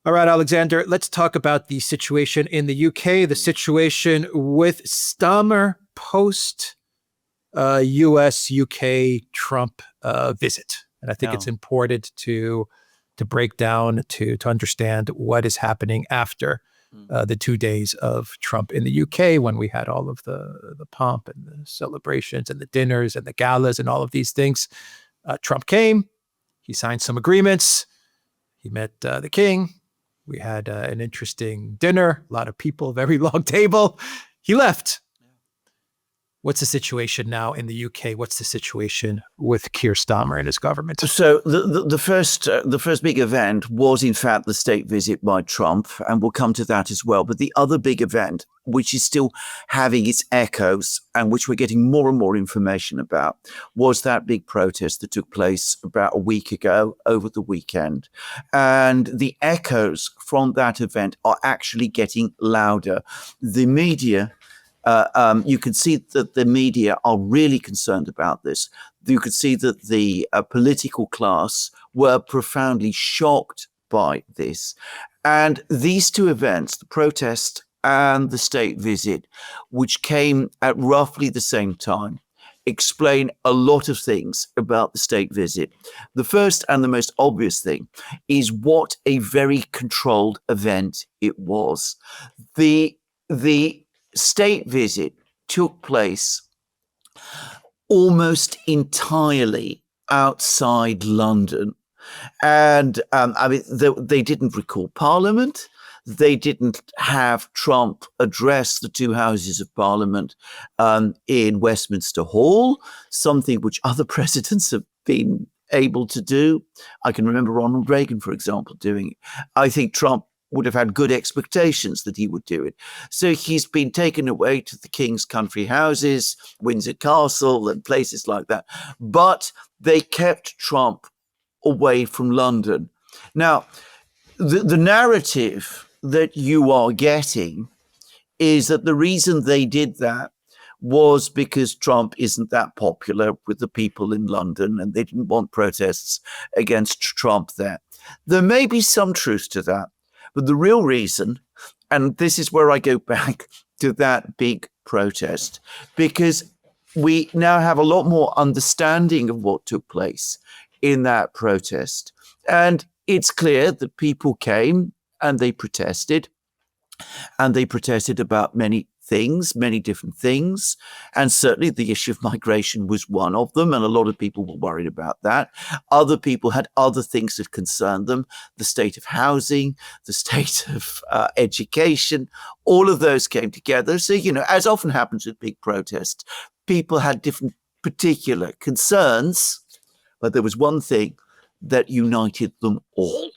All right, Alexander, let's talk about the situation in the UK, the situation with Starmer post US UK Trump visit. And I think it's important to break down, to understand what is happening after the 2 days of Trump in the UK, when we had all of the pomp and the celebrations and the dinners and the galas and all of these things. Trump came, he signed some agreements, he met the king. We had an interesting dinner, a lot of people, very long table. He left. What's the situation now in the UK? What's the situation with Keir Starmer and his government? So the first big event was, in fact, the state visit by Trump, and we'll come to that as well. But the other big event, which is still having its echoes and which we're getting more and more information about, was that big protest that took place about a week ago over the weekend. And the echoes from that event are actually getting louder. The media, you can see that the media are really concerned about this. You could see that the political class were profoundly shocked by this. And these two events, the protest and the state visit, which came at roughly the same time, explain a lot of things about the state visit. The first and the most obvious thing is what a very controlled event it was. The state visit took place almost entirely outside London. And they didn't recall Parliament. They didn't have Trump address the two houses of Parliament in Westminster Hall, something which other presidents have been able to do. I can remember Ronald Reagan, for example, doing it. I think Trump would have had good expectations that he would do it. So he's been taken away to the King's country houses, Windsor Castle and places like that. But they kept Trump away from London. Now, the narrative that you are getting is that the reason they did that was because Trump isn't that popular with the people in London and they didn't want protests against Trump there. There may be some truth to that, but the real reason, and this is where I go back to that big protest, because we now have a lot more understanding of what took place in that protest. And it's clear that people came and they protested about many things, many different things. And certainly the issue of migration was one of them. And a lot of people were worried about that. Other people had other things that concerned them, the state of housing, the state of education, all of those came together. So, as often happens with big protests, people had different particular concerns, but there was one thing that united them all.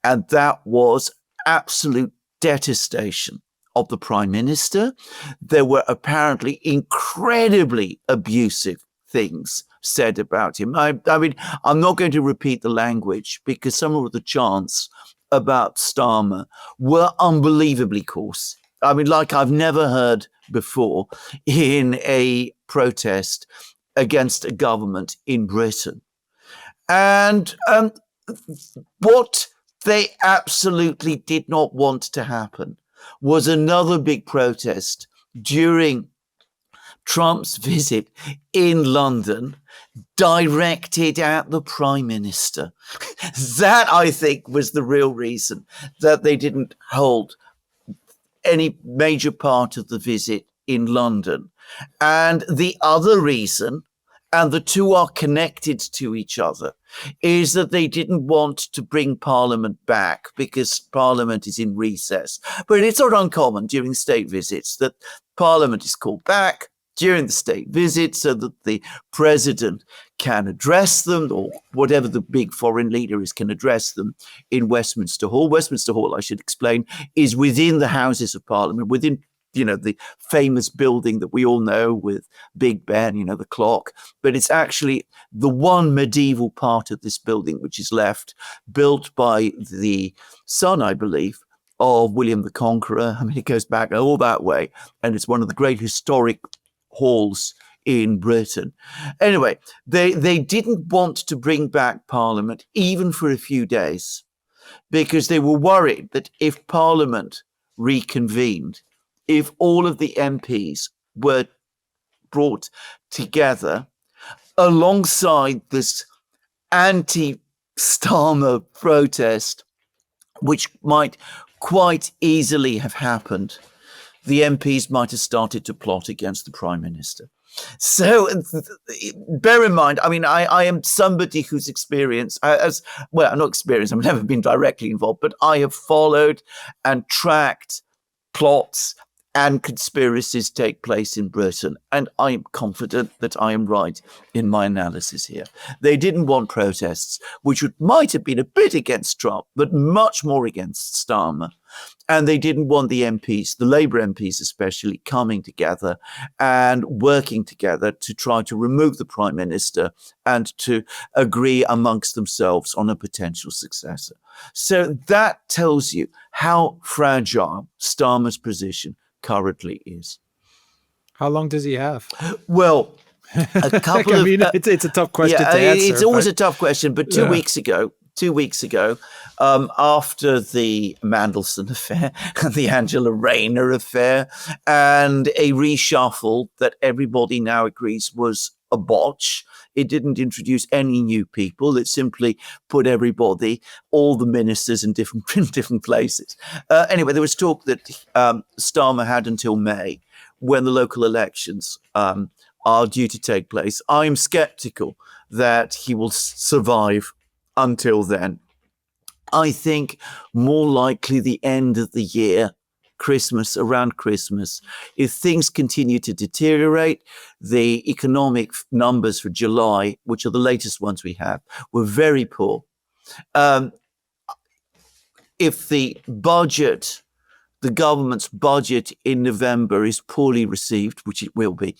And that was absolute detestation of the Prime Minister. There were apparently incredibly abusive things said about him. I mean, I'm not going to repeat the language because some of the chants about Starmer were unbelievably coarse. I mean, like I've never heard before in a protest against a government in Britain. And what they absolutely did not want to happen was another big protest during Trump's visit in London directed at the Prime Minister. That, I think, was the real reason that they didn't hold any major part of the visit in London. And the other reason, and the two are connected to each other, is that they didn't want to bring Parliament back because Parliament is in recess. But it's not uncommon during state visits that Parliament is called back during the state visit so that the president can address them, or whatever the big foreign leader is can address them in Westminster Hall. Westminster Hall, I should explain, is within the Houses of Parliament, within the famous building that we all know with Big Ben, the clock. But it's actually the one medieval part of this building which is left, built by the son, I believe, of William the Conqueror. I mean, it goes back all that way. And it's one of the great historic halls in Britain. Anyway, they didn't want to bring back Parliament even for a few days because they were worried that if Parliament reconvened, if all of the MPs were brought together alongside this anti-Starmer protest, which might quite easily have happened, the MPs might have started to plot against the Prime Minister. So bear in mind, I mean, I am somebody who's experienced, I'm not experienced, I've never been directly involved, but I have followed and tracked plots and conspiracies take place in Britain. And I'm confident that I am right in my analysis here. They didn't want protests, which might have been a bit against Trump, but much more against Starmer. And they didn't want the MPs, the Labour MPs especially, coming together and working together to try to remove the Prime Minister and to agree amongst themselves on a potential successor. So that tells you how fragile Starmer's position currently is. How long does he have? Well, a couple I mean, it's a tough question to answer. It's always a tough question, but 2 weeks ago, after the Mandelson affair and the Angela Rayner affair and a reshuffle that everybody now agrees was a botch, it didn't introduce any new people. It simply put everybody, all the ministers in different places. Anyway, there was talk that Starmer had until May, when the local elections are due to take place. I'm skeptical that he will survive until then. I think more likely the end of the year, around Christmas. If things continue to deteriorate, the economic numbers for July, which are the latest ones we have, were very poor. If the government's budget in November is poorly received, which it will be,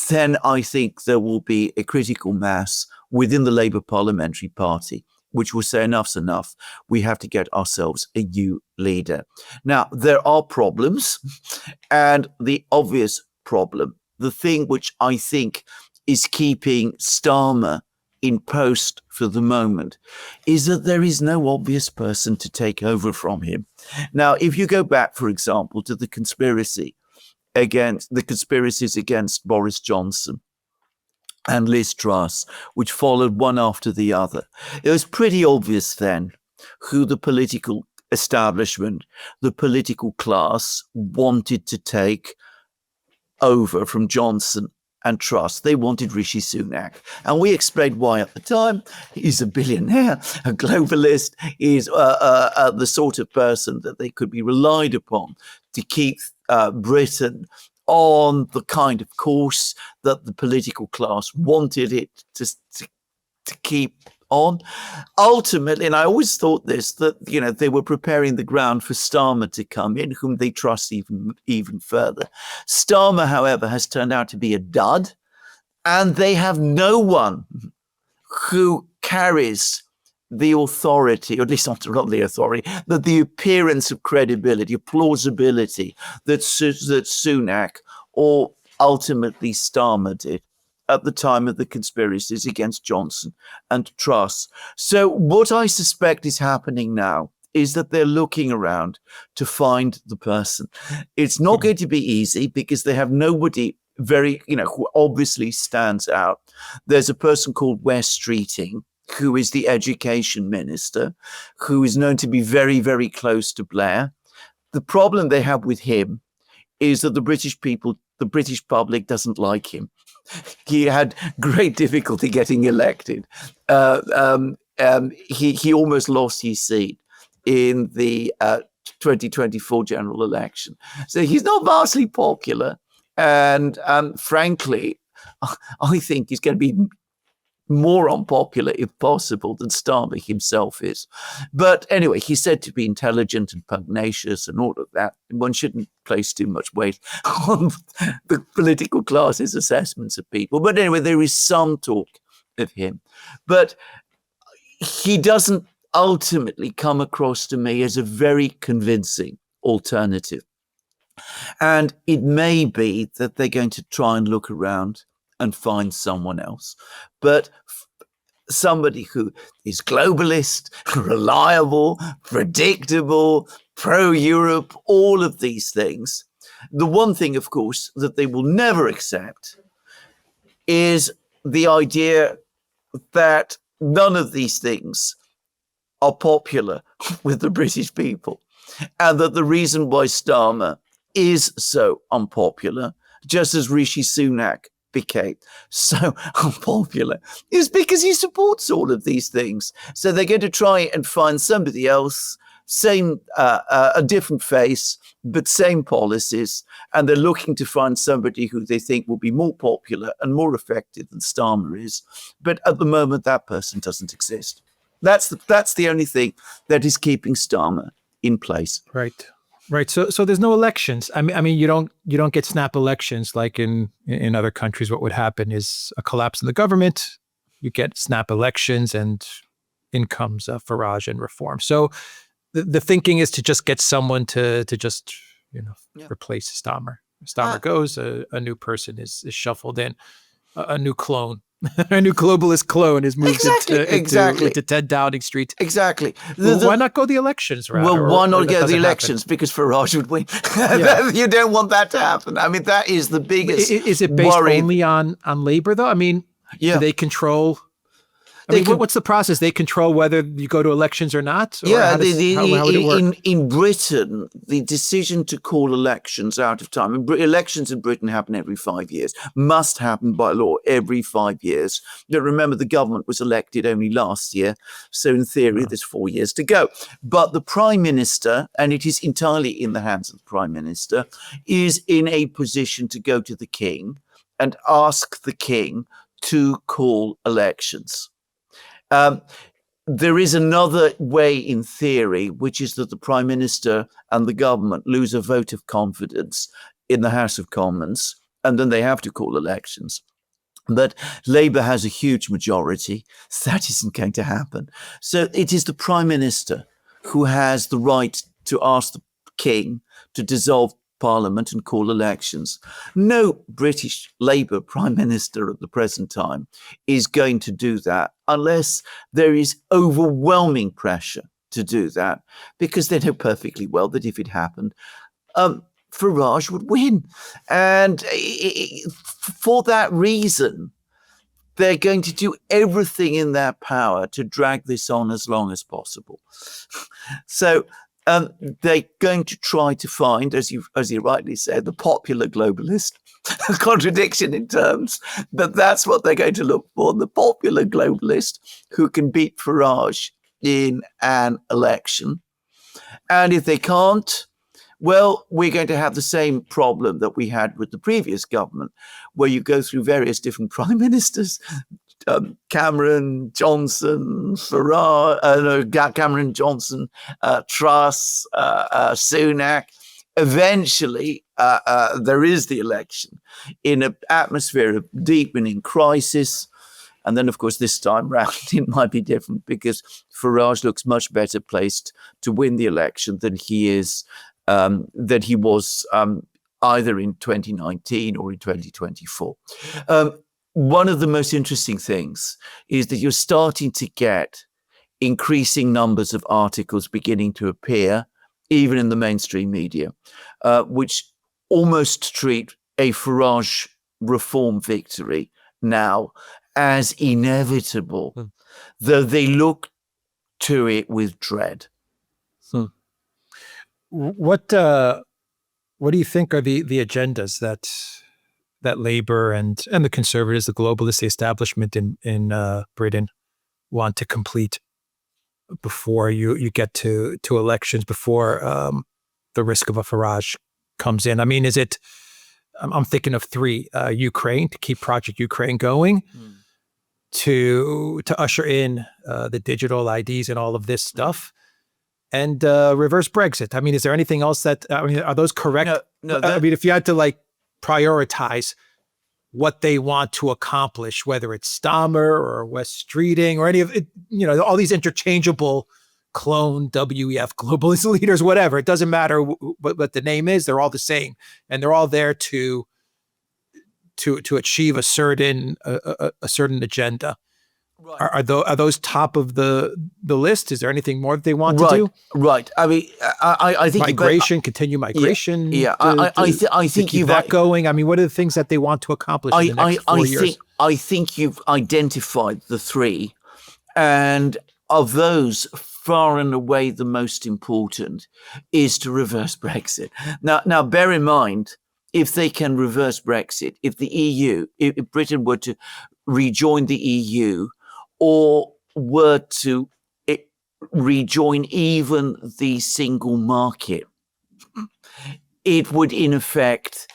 then I think there will be a critical mass within the Labour Parliamentary Party, which will say enough's enough. We have to get ourselves a new leader. Now, there are problems, and the obvious problem, the thing which I think is keeping Starmer in post for the moment, is that there is no obvious person to take over from him. Now, if you go back, for example, to the conspiracies against Boris Johnson and Liz Truss, which followed one after the other, it was pretty obvious then who the political establishment, the political class wanted to take over from Johnson and Truss. They wanted Rishi Sunak. And we explained why at the time. He's a billionaire, a globalist, is the sort of person that they could be relied upon to keep Britain on the kind of course that the political class wanted it to keep on. Ultimately, and I always thought this, that they were preparing the ground for Starmer to come in, whom they trust even further. Starmer, however, has turned out to be a dud, and they have no one who carries the authority, or at least not the authority, but the appearance of credibility, of plausibility that Sunak or ultimately Starmer did at the time of the conspiracies against Johnson and Truss. So what I suspect is happening now is that they're looking around to find the person. It's not going to be easy because they have nobody who obviously stands out. There's a person called Wes Streeting, who is the education minister, who is known to be very, very close to Blair. The problem they have with him is that the British public doesn't like him. He had great difficulty getting elected. He almost lost his seat in the 2024 general election. So he's not vastly popular. And frankly, I think he's going to be more unpopular, if possible, than Starmer himself is. But anyway, he's said to be intelligent and pugnacious and all of that. One shouldn't place too much weight on the political class's assessments of people. But anyway, there is some talk of him. But he doesn't ultimately come across to me as a very convincing alternative. And it may be that they're going to try and look around and find someone else. But somebody who is globalist, reliable, predictable, pro-Europe, all of these things. The one thing, of course, that they will never accept is the idea that none of these things are popular with the British people, and that the reason why Starmer is so unpopular, just as Rishi Sunak became so unpopular, is because he supports all of these things. So they're going to try and find somebody else, same, a different face, but same policies, and they're looking to find somebody who they think will be more popular and more effective than Starmer is. But at the moment, that person doesn't exist. That's the only thing that is keeping Starmer in place. Right. So there's no elections. I mean, you don't get snap elections like in other countries. What would happen is a collapse in the government. You get snap elections, and in comes Farage and reform. So the thinking is to just get someone to just replace Starmer. Starmer goes, a new person is shuffled in, a new clone. A new globalist clone is moved into 10 Downing Street. Exactly. Why not go the elections? Well, why not go the elections? Because Farage would win. You don't want that to happen. I mean, that is the biggest Is it based worry. only on Labour, though? I mean, do they control... what's the process? They control whether you go to elections or not? Or how would it work? In Britain, the decision to call elections out of time, elections in Britain happen every 5 years, must happen by law every 5 years. Now, remember, the government was elected only last year, so in theory, there's 4 years to go. But the Prime Minister, and it is entirely in the hands of the Prime Minister, is in a position to go to the King and ask the King to call elections. There is another way in theory, which is that the Prime Minister and the government lose a vote of confidence in the House of Commons, and then they have to call elections. But Labour has a huge majority. So that isn't going to happen. So it is the Prime Minister who has the right to ask the King to dissolve Parliament and call elections. No British Labour Prime Minister at the present time is going to do that unless there is overwhelming pressure to do that, because they know perfectly well that if it happened, Farage would win. And for that reason, they're going to do everything in their power to drag this on as long as possible. So they're going to try to find, as you rightly said, the popular globalist. A contradiction in terms, but that's what they're going to look for, the popular globalist who can beat Farage in an election. And if they can't, well, we're going to have the same problem that we had with the previous government, where you go through various different prime ministers, Cameron, Johnson, Cameron, Johnson, Truss, Sunak. Eventually, there is the election in an atmosphere of deepening crisis. And then, of course, this time round, it might be different because Farage looks much better placed to win the election than he was either in 2019 or in 2024. One of the most interesting things is that you're starting to get increasing numbers of articles beginning to appear, even in the mainstream media, which almost treat a Farage reform victory now as inevitable, though they look to it with dread. What do you think are the agendas that Labour and the Conservatives, the globalists, the establishment in Britain want to complete before you get to elections, before the risk of a Farage comes in? I mean, is it? I'm thinking of three: Ukraine, to keep Project Ukraine going, to usher in the digital IDs and all of this stuff, and reverse Brexit. I mean, is there anything else that? I mean, are those correct? No. I mean, if you had to prioritize what they want to accomplish, whether it's Starmer or West Streeting or any of it, all these interchangeable clone WEF globalist leaders, whatever, it doesn't matter what the name is, they're all the same. And they're all there to achieve a certain agenda. Are those top of the list? Is there anything more that they want to Right, do? right. I mean, I think Migration, continue migration. Yeah. I think keep you've that going. I mean, what are the things that they want to accomplish in the next 4 years? I think you've identified the three, and of those, far and away the most important is to reverse Brexit. Now, bear in mind, if they can reverse Brexit, if the EU, if Britain were to rejoin the EU, or were to rejoin even the single market, it would in effect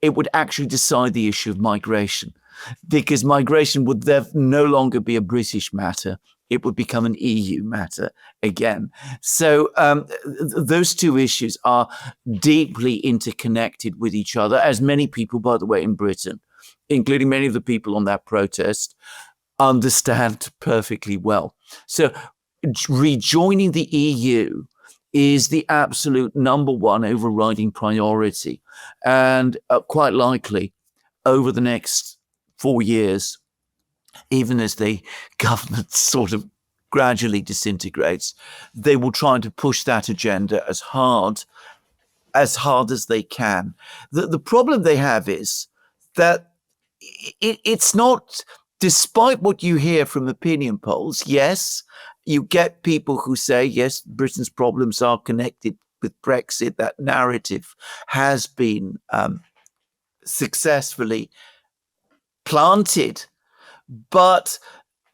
it would actually decide the issue of migration, because migration would no longer be a British matter. It would become an EU matter again. So those two issues are deeply interconnected with each other, as many people, by the way, in Britain, including many of the people on that protest, understand perfectly well. So rejoining the EU is the absolute number one overriding priority. And quite likely over the next 4 years, even as the government sort of gradually disintegrates, they will try to push that agenda as hard as they can. The problem they have is that it's not, despite what you hear from opinion polls, yes, you get people who say, yes, Britain's problems are connected with Brexit. That narrative has been successfully planted. But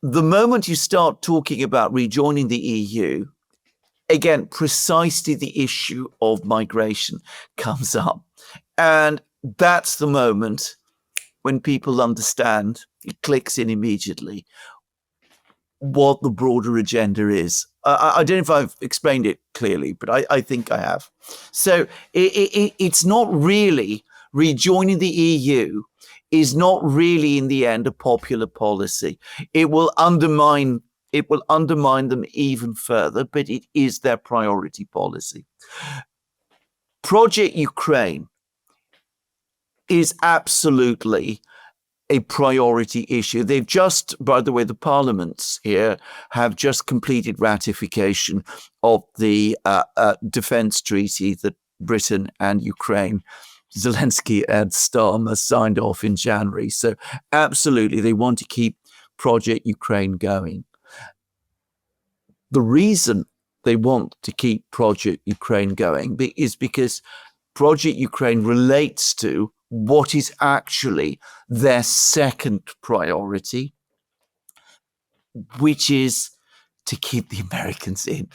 the moment you start talking about rejoining the EU, again, precisely the issue of migration comes up. And that's the moment when people understand, it clicks in immediately, what the broader agenda is. I don't know if I've explained it clearly, but I think I have. So it's not really, rejoining the EU is not really in the end a popular policy. It will undermine them even further, but it is their priority policy. Project Ukraine is absolutely a priority issue. They've just, by the way, the parliaments here have just completed ratification of the defense treaty that Britain and Ukraine, Zelensky and Starmer, signed off in January. So absolutely, they want to keep Project Ukraine going. The reason they want to keep Project Ukraine going is because Project Ukraine relates to what is actually their second priority, which is to keep the Americans in.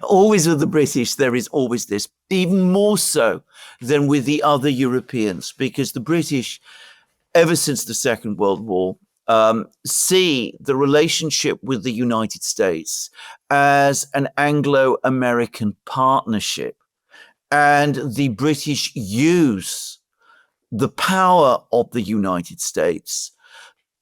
Always with the British, there is always this, even more so than with the other Europeans, because the British, ever since the Second World War, see the relationship with the United States as an Anglo-American partnership. And the British use the power of the United States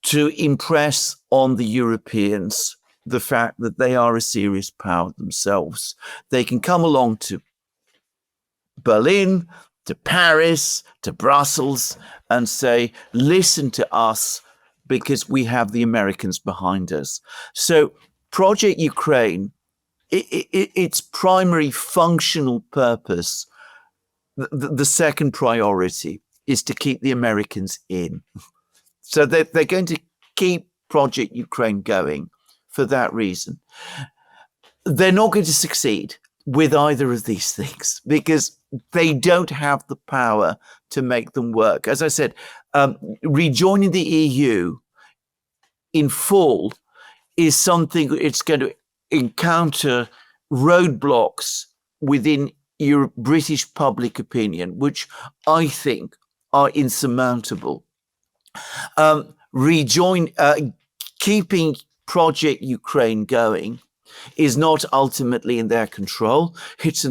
to impress on the Europeans the fact that they are a serious power themselves. They can come along to Berlin, to Paris, to Brussels, and say, listen to us because we have the Americans behind us. So Project Ukraine, its primary functional purpose, the second priority, is to keep the Americans in. So they're going to keep Project Ukraine going for that reason. They're not going to succeed with either of these things because they don't have the power to make them work. As I said, rejoining the EU in full is something it's going to encounter roadblocks within your British public opinion, which I think are insurmountable. Keeping Project Ukraine going is not ultimately in their control. It's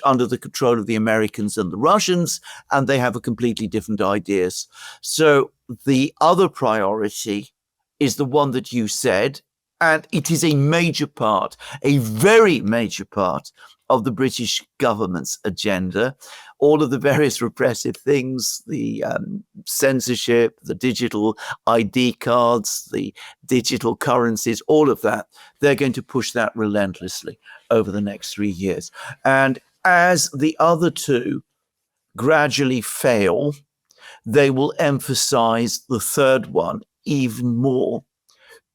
under the control of the Americans and the Russians, and they have a completely different ideas. So the other priority is the one that you said, And it is a major part, a very major part of the British government's agenda. All of the various repressive things, the censorship, the digital ID cards, the digital currencies, all of that, they're going to push that relentlessly over the next 3 years. And as the other two gradually fail, they will emphasize the third one even more,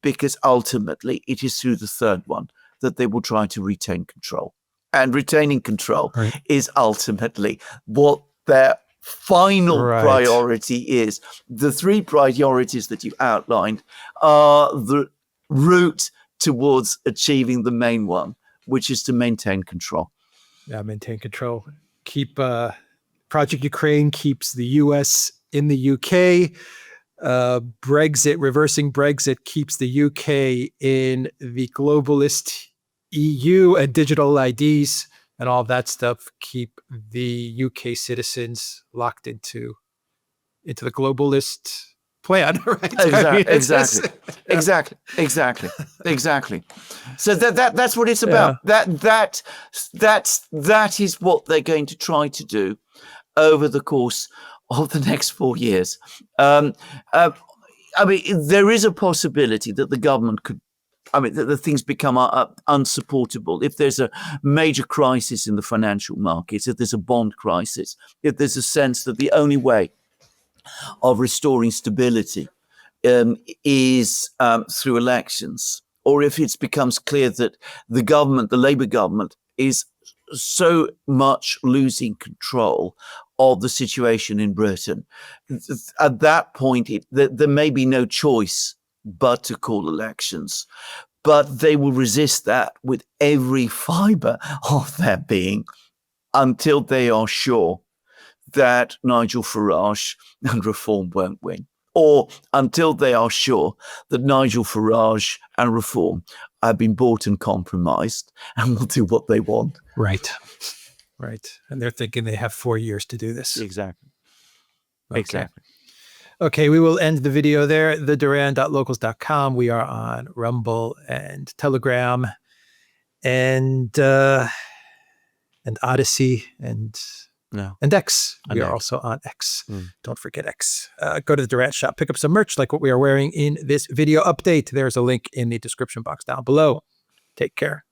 because ultimately it is through the third one that they will try to retain control. And retaining control is ultimately what their final priority is. The three priorities that you outlined are the route towards achieving the main one, which is to maintain control. Yeah, maintain control. Keep Project Ukraine keeps the US in the UK. Brexit, reversing Brexit, keeps the UK in the globalist EU, and digital IDs and all that stuff keep the UK citizens locked into the globalist plan, right? Exactly. So that's what it's about. Yeah. That is what they're going to try to do over the course of the next 4 years. I mean, there is a possibility that the government could, that the things become unsupportable. If there's a major crisis in the financial markets, if there's a bond crisis, if there's a sense that the only way of restoring stability is through elections, or if it becomes clear that the government, the Labour government, is so much losing control of the situation in Britain, at that point, there may be no choice but to call elections. But they will resist that with every fibre of their being until they are sure that Nigel Farage and Reform won't win, or until they are sure that Nigel Farage and Reform have been bought and compromised and will do what they want. Right. And they're thinking they have 4 years to do this. Exactly. Okay, we will end the video there. theduran.locals.com. We are on Rumble and Telegram and Odyssey and X. We are also on X. Don't forget X. Go to the Duran shop, pick up some merch like what we are wearing in this video update. There's a link in the description box down below. Take care.